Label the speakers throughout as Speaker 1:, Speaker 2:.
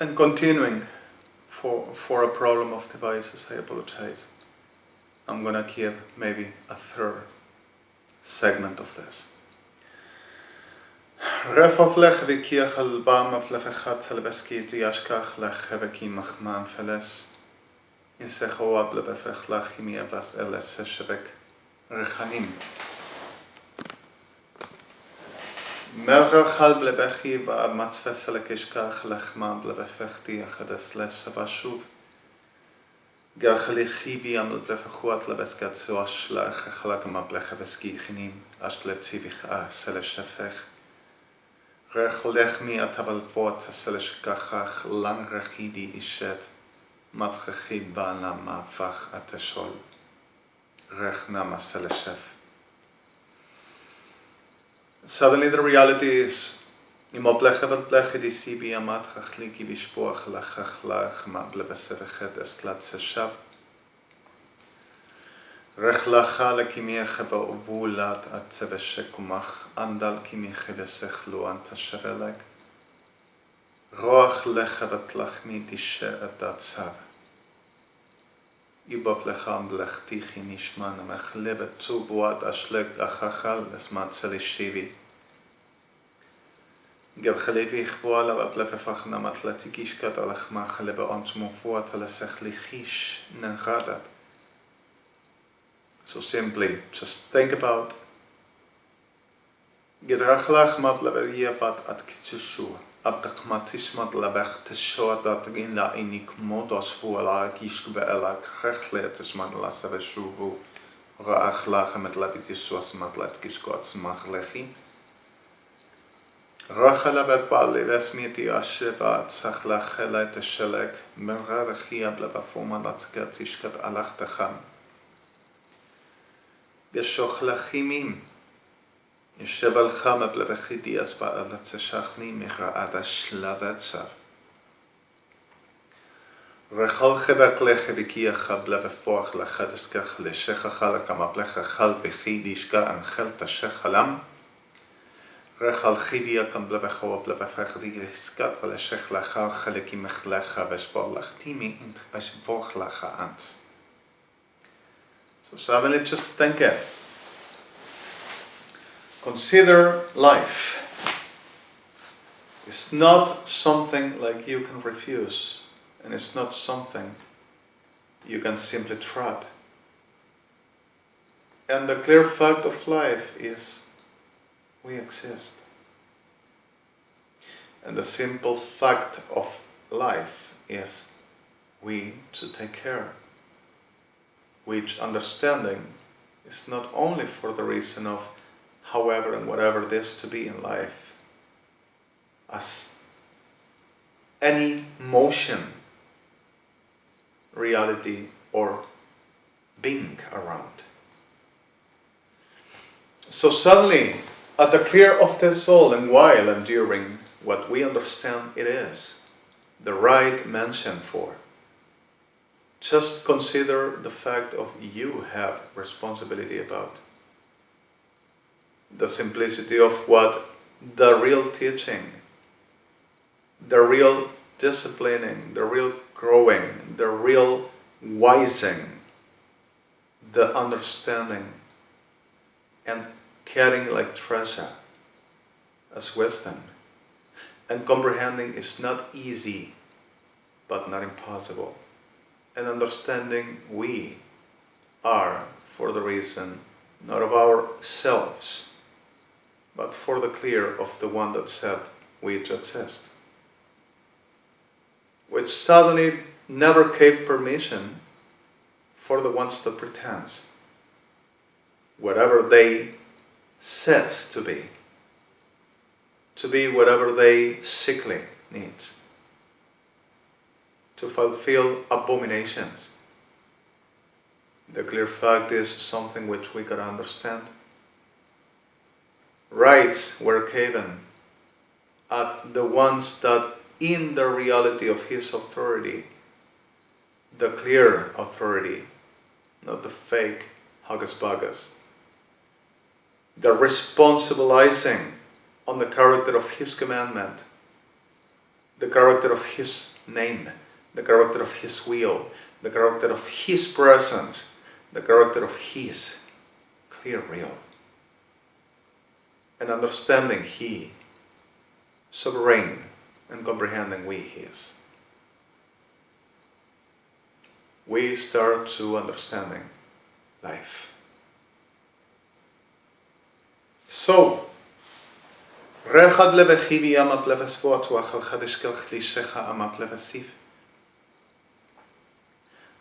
Speaker 1: And continuing for a problem of devices, I apologize. I'm gonna give maybe a third segment of this. Refaflech vikiach albam aflefechat celebeskiti yashkach lecheveki machman feles. Insechoab lebefech lachimi abas eles shevek rechanim. Merachal blebechi va'amatzfeselek ishkach lechma blebefechti achades les abashuv. Gachalichibi am blefechuat lebeskat soash lechechalakam ablecheveski chinim ashletzivich a seleshefech. Rech lechmi atabalvot seleshkachach lang rechidi ishet matchechi bana mafach ateshol. Rech nama seleshef. Suddenly the reality is, imoblechevet blechidi sibi amatchachliki vishpoach lachachlach ma blebesevechet eslat Rechlacha lekimiche ba'uvulat atzeveshekumach andal kimiche besechlu antasherelek. Roach lechevet lachmi tishe etatzav. Ibop lecham blechtichi nishman amechlebet zubuat ashleg achachal esmatzelishivi. Gelchelevi ichboala vablefefach namatlatikishkat alachmach lebe ontsmufuat alesechlichish nengadat. So simply, just think about Gedrachlach mat leverievat at kitsushu, abdachmatis mat lebech teshoat dat in la inik modos vuala kishube ela krechletes mat la saveshuvu, raachlach met labitisuas mat let kiskoats machlechi. Rachalabet bali vesmiti asheba tsachlachele teshelek, merarachia blebafuma latzgatishkat alachtacham. Gesochlachimim. יושב על חמה בלבחידי אז בעד הצשכני מרעד השלוותשר. רחל חבק לחביקייך בלבפוח לחדסכך לשכחה לכמפלך חל בחידי שגע אנחל תשכלם. רחל חידיה כאן בלבחו בלבפחדי הסקת ולשך לאחר חלקי מחלך ושבור לחתימי ושבוך לך אנץ. So suddenly just think it. Consider life. It's not something like you can refuse, and it's not something you can simply trot. And the clear fact of life is we exist. And the simple fact of life is we to take care. Which understanding is not only for the reason of however and whatever it is to be in life, as any motion, reality, or being around. So suddenly, at the clear of the soul and while enduring what we understand it is, the right mention for, just consider the fact of you have responsibility about. The simplicity of what the real teaching, the real disciplining, the real growing, the real wising, the understanding and caring like treasure as wisdom and comprehending is not easy but not impossible. And understanding we are for the reason not of ourselves but for the clear of the one that said we to exist, which suddenly never gave permission for the ones that pretends, whatever they says to be whatever they sickly needs, to fulfill abominations. The clear fact is something which we can understand. Rights were given at the ones that in the reality of his authority, the clear authority, not the fake huggus buggus, the responsibilizing on the character of his commandment, the character of His name, the character of His will, the character of His presence, the character of His clear will. And understanding He, sovereign, and comprehending we His. We start to understanding life. So, Rechad levechivi amap levesvot wachal chadishkel chlishecha amap levesiv.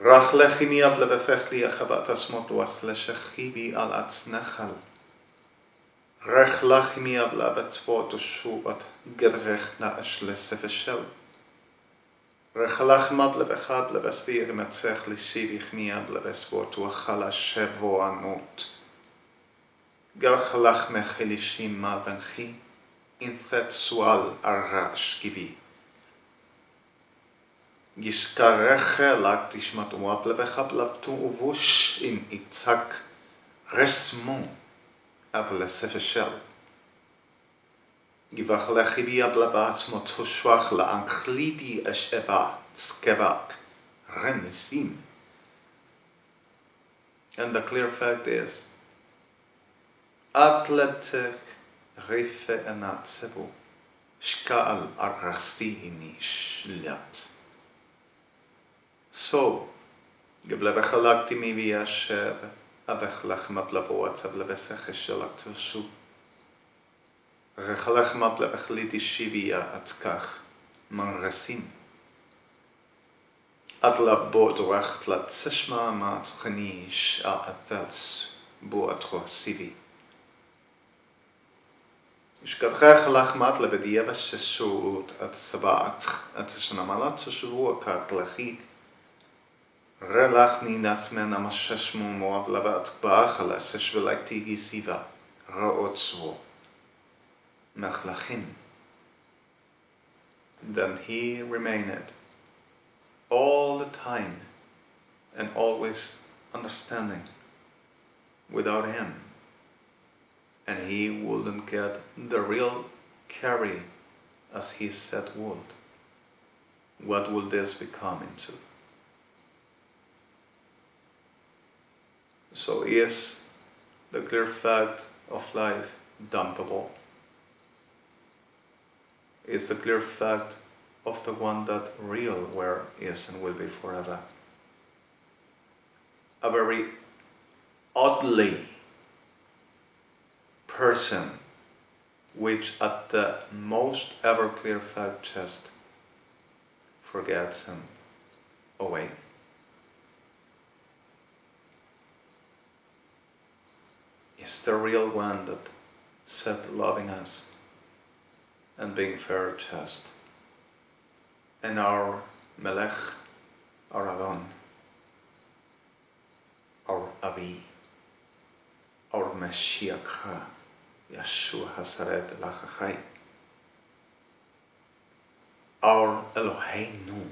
Speaker 1: Rach lechimi ab levefechli achabat asmot was leshechivi al atznechal. Rech lachimi ab levetzvot ushuat gedrech na eshlesefeshel. Rech lachem ab levechad levesvir metzech lishivi chmi ab levesvot wachal ashevo anot. Galch lach mechelishim ma venchi. Inthetsual arash kivi. Gishkareche laktishmat waplevechab laptu uvush in itzak resmu avlesefeshel. Givach lechibi ablabat motushwach la anchlidi esheba skevak remisim. And the clear fact is, atletek Rife enatsebu, shkal arrasti shlat. So, geblevech alakti vi asher, avech lachem ablavoat ablevesech shelaktu su. Rechalachem ablevech lidishivia atzkach, manresim. Atlabot wacht lat seshma maatchanish aatels boatro sivi. Ishkadchech lachmat lebedieva shesut at sabat at shnamalat sheshu kach lachi relach ni nasmen amasheshmu moav lavat ba'achala sheshvelakti siva raotzvo mechlachin. Then he remained all the time and always understanding without him. And he wouldn't get the real carry as he said would. What will this become into? So is the clear fact of life dumpable? Is the clear fact of the one that real where is and will be forever? A very oddly person which at the most ever clear fact just forgets him away. Is the real one that said loving us and being fair just, and our Melech, our Adon, our Avi, our Mashiach, Yeshua Hasaret Lachachai, our Eloheinu,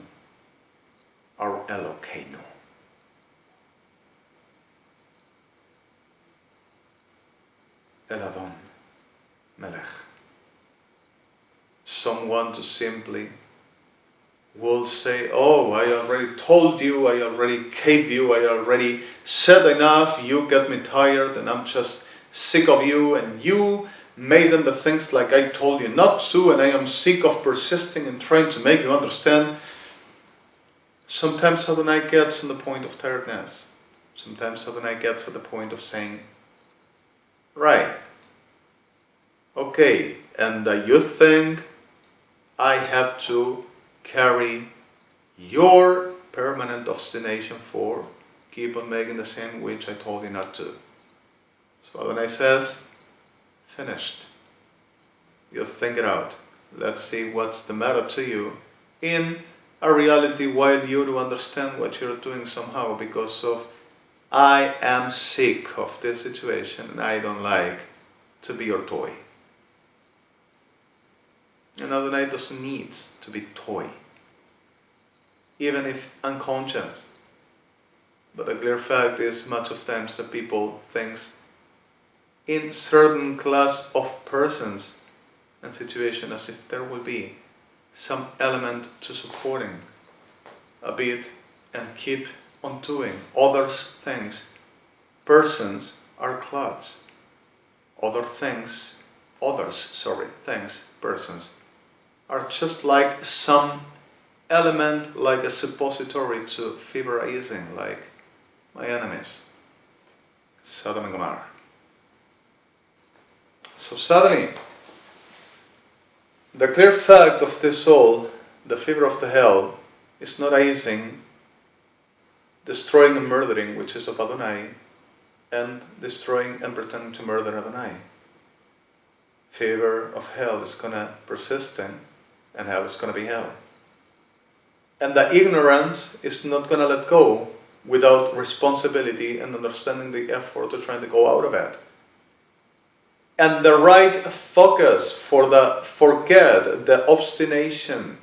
Speaker 1: our Elokeinu. Eladon, Melech. Someone to simply will say, oh, I already told you, I already gave you, I already said enough, you get me tired and I'm just sick of you, and you made them the things like I told you not to, and I am sick of persisting and trying to make you understand. Sometimes Adonai gets to the point of tiredness. Sometimes Adonai gets to the point of saying, right, okay, and you think I have to carry your permanent obstination for keep on making the sin which I told you not to. So Adonai says, finished. You think it out. Let's see what's the matter to you in a reality while you do understand what you're doing somehow, because of I am sick of this situation and I don't like to be your toy. And Adonai doesn't need to be toy, even if unconscious. But the clear fact is, much of times the people thinks in certain class of persons and situations as if there will be some element to supporting a bit and keep on doing. Other things, persons are clouds. Things, persons are just like some element, like a suppository to fever easing, like my enemies, Sodom and Gomorrah. So suddenly, the clear fact of the soul, the fever of the hell, is not easing, destroying and murdering, which is of Adonai, and destroying and pretending to murder Adonai. Fever of hell is going to persist in, and hell is going to be hell. And the ignorance is not going to let go without responsibility and understanding the effort to trying to go out of it. And the right focus for the forget, the obstination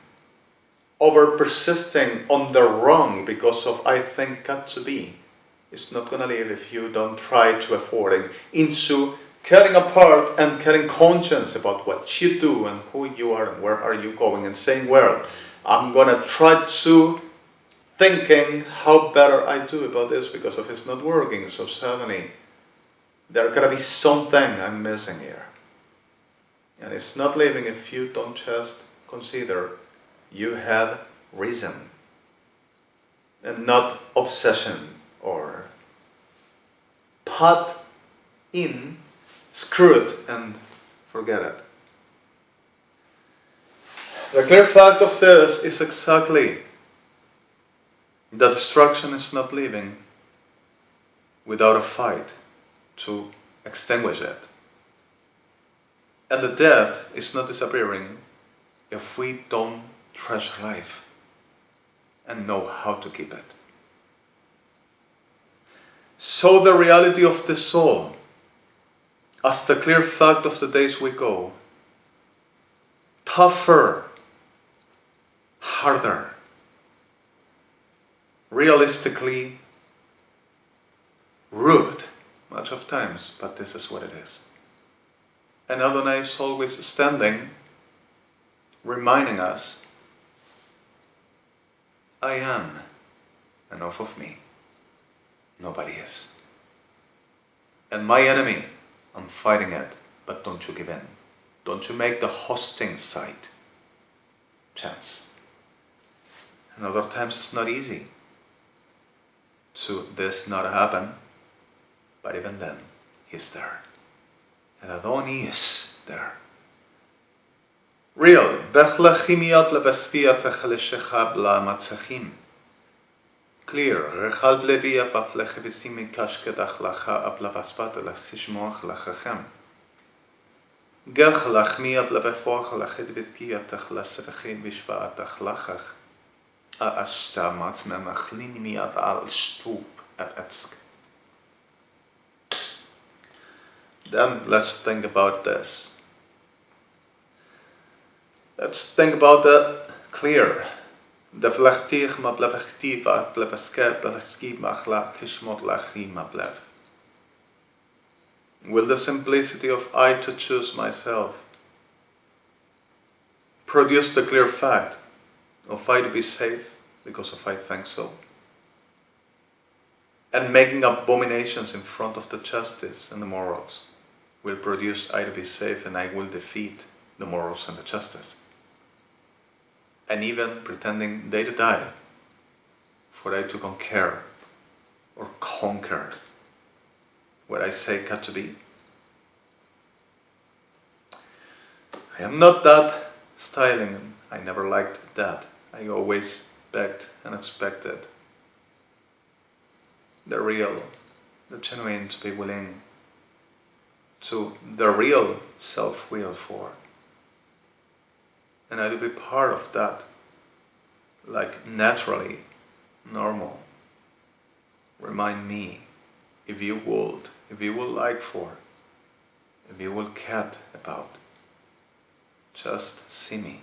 Speaker 1: over persisting on the wrong because of I think got to be, is not going to live if you don't try to afford into cutting apart and getting conscious about what you do and who you are and where are you going, and saying, well, I'm going to try to thinking how better I do about this because if it's not working, so suddenly there's got to be something I'm missing here. And it's not living if you don't just consider you have reason and not obsession or pot in, screw it and forget it. The clear fact of this is exactly that destruction is not living without a fight to extinguish it. And the death is not disappearing if we don't treasure life and know how to keep it. So the reality of the soul, as the clear fact of the days we go, tougher, harder, realistically rude, much of times, but this is what it is. And Adonai is always standing, reminding us, I am, and off of me, nobody is. And my enemy, I'm fighting it, but don't you give in. Don't you make the hosting site chance. And other times it's not easy to this not happen, but even then, he's there. And Adoni is there. Real. Clear. Then let's think about this. Let's think about the clear. Will the simplicity of I to choose myself produce the clear fact of I to be safe because of I think so? And making abominations in front of the justice and the morals will produce I to be safe, and I will defeat the morals and the justice. And even pretending they to die for I to conquer or conquer what I say got to be. I am not that styling. I never liked that. I always begged and expected the real, the genuine to be willing to the real self-will for. And I to be part of that, like naturally, normal. Remind me, if you will like for, if you will care about, just see me.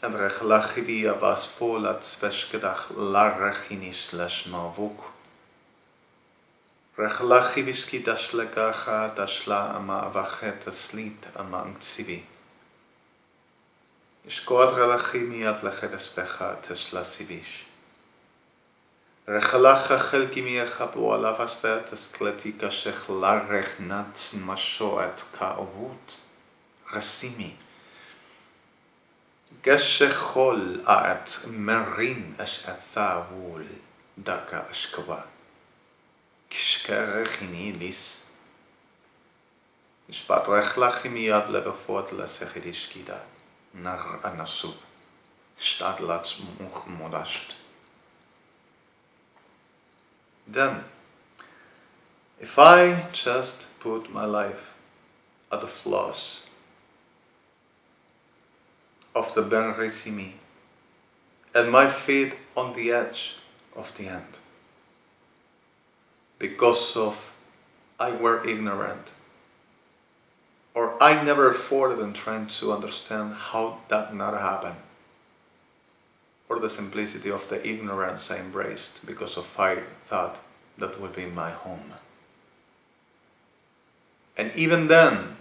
Speaker 1: En rechlachivi abas folat sveshkedach larrechinis lesh mavuk. Rechlachiviski dashlekacha dashla ama avachet aslit ama angtsivi. Ishkoat relachimi at lechedespecha tesla sivish. Rechlacha chelkimi echapu alavas vetes kletika shech larrech nats mashoet ka ovut. Rasimi. Geshechol aat merin es athavul daka ashkava. Kishkerechini lis. Ishpat rechlachimi ad lebefort lesechidishkida. Nar anasub. Stadlats muchmodast. Then, if I just put my life at the flaws of the Ben Resimi and my feet on the edge of the end, because of I were ignorant, or I never afforded in trying to understand how that not happened, or the simplicity of the ignorance I embraced because of I thought that would be my home. And even then,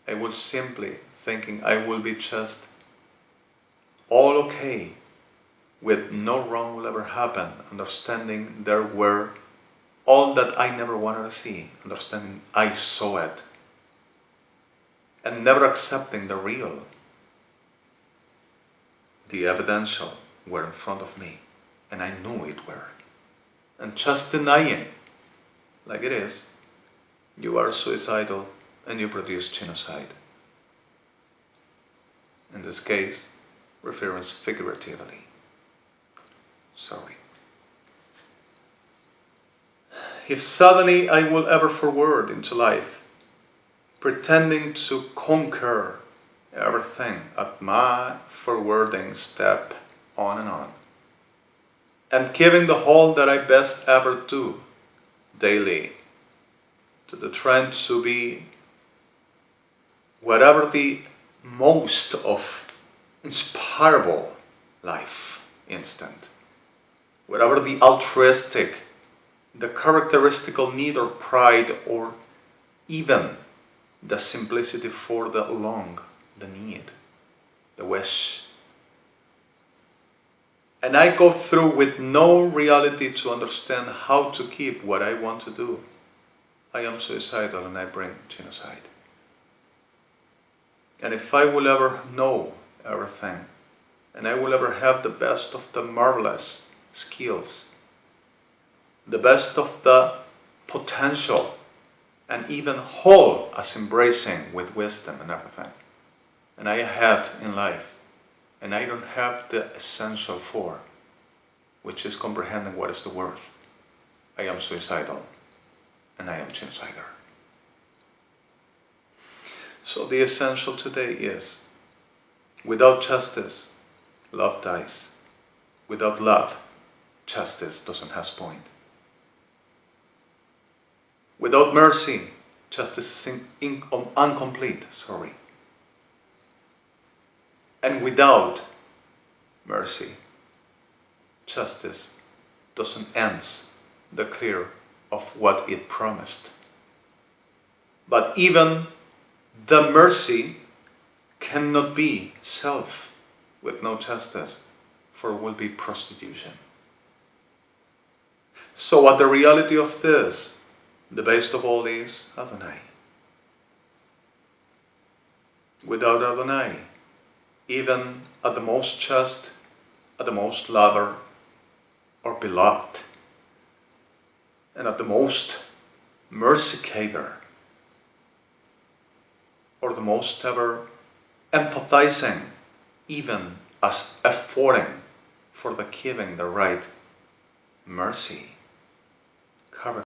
Speaker 1: I was simply thinking I will be just all okay, with no wrong will ever happen, understanding there were all that I never wanted to see, understanding I saw it, and never accepting the real. The evidential were in front of me, and I knew it were. And just denying, like it is, you are suicidal and you produce genocide. In this case, reference figuratively. Sorry. If suddenly I will ever forward into life, pretending to conquer everything at my forwarding step on, and giving the whole that I best ever do daily to the trend to be whatever the most of inspirable life instant, whatever the altruistic, the characteristical need or pride, or even the simplicity for the long, the need, the wish. And I go through with no reality to understand how to keep what I want to do. I am suicidal and I bring genocide. And if I will ever know everything, and I will ever have the best of the marvelous skills, the best of the potential, and even whole as embracing with wisdom and everything, and I had in life, and I don't have the essential for, which is comprehending what is the worth, I am suicidal, and I am genocider. So the essential today is, without justice, love dies. Without love, justice doesn't have point. Without mercy, justice is incomplete. And without mercy, justice doesn't end the clear of what it promised. But even the mercy cannot be self with no justice, for it will be prostitution. So what the reality of this, the base of all is Adonai. Without Adonai, even at the most just, at the most lover or beloved, and at the most mercy giver, or the most ever empathizing, even as affording for the giving the right mercy,